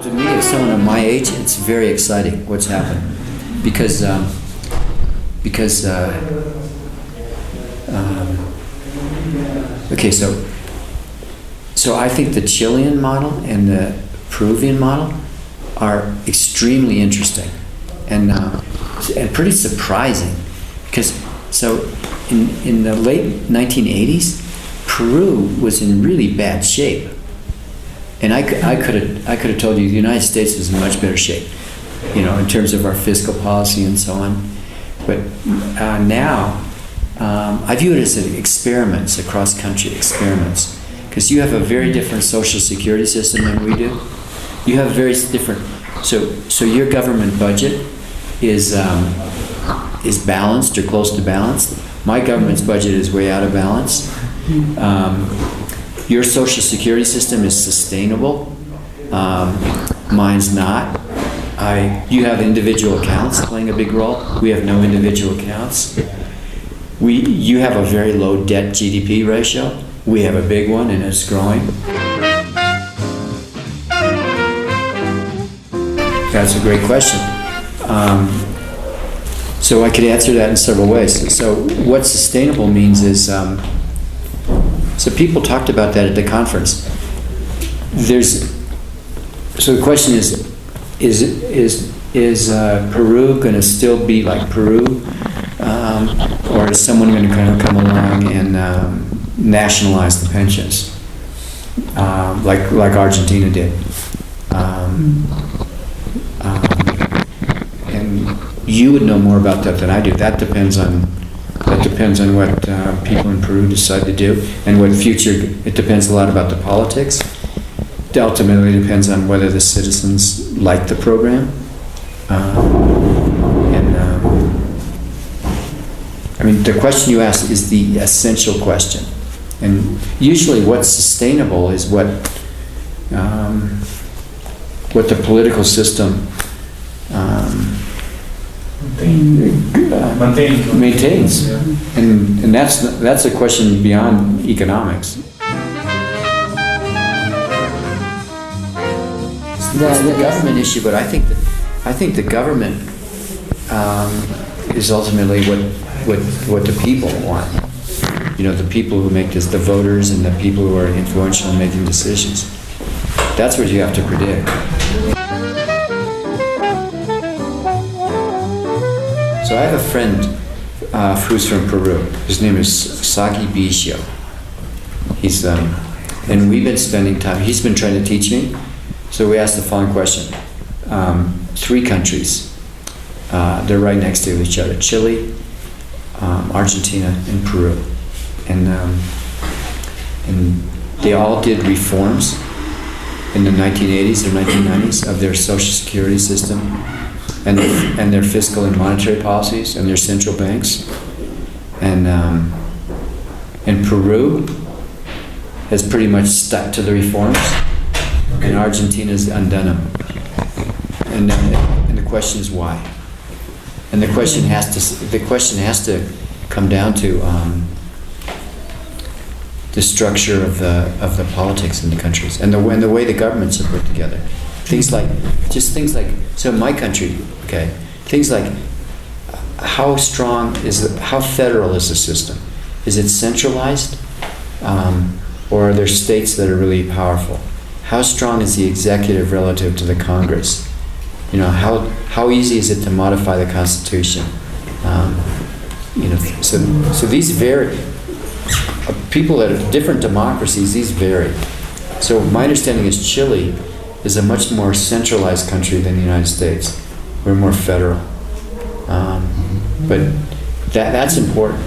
To me, as someone of my age, it's very exciting what's happened, because okay, so I think the Chilean model and the Peruvian model are extremely interesting and pretty surprising, because in the late 1980s, Peru was in really bad shape. And I could have told you the United States was in much better shape, in terms of our fiscal policy and so on. But now, I view it as experiments, cross-country experiments, because you have a very different social security system than we do. You have very different. So your government budget is balanced or close to balanced. My government's budget is way out of balance. Your social security system is sustainable. Mine's not. You have individual accounts playing a big role. We have no individual accounts. You have a very low debt GDP ratio. We have a big one, and it's growing. That's a great question. So I could answer that in several ways. So what sustainable means is, so people talked about that at the conference. So the question is Peru going to still be like Peru, or is someone going to kind of come along and nationalize the pensions, like Argentina did? And you would know more about that than I do. That depends on what people in Peru decide to do, and what future. It depends a lot about the politics. It ultimately depends on whether the citizens like the program. I mean, the question you asked is the essential question, and usually what's sustainable is what the political system maintains, and that's a question beyond economics. The government issue, but I think the government is ultimately what the people want. The people who make this, the voters, and the people who are influential in making decisions. That's what you have to predict. So I have a friend who's from Peru. His name is Sagi Bisho. He's and we've been spending time. He's been trying to teach me. So we asked the following question: 3 countries. They're right next to each other: Chile, Argentina, and Peru, and they all did reforms in the 1980s or 1990s of their social security system, and their fiscal and monetary policies, and their central banks, and Peru has pretty much stuck to the reforms, and Argentina's undone them, and the question is why, and the question has to come down to the structure of the politics in the countries, and the way the governments are put together. Things like so in my country, okay, things like how federal is the system? Is it centralized, or are there states that are really powerful? How strong is the executive relative to the Congress? How easy is it to modify the Constitution? So these vary. People that are different democracies, these vary. So my understanding is Chile is a much more centralized country than the United States. We're more federal. But that's important.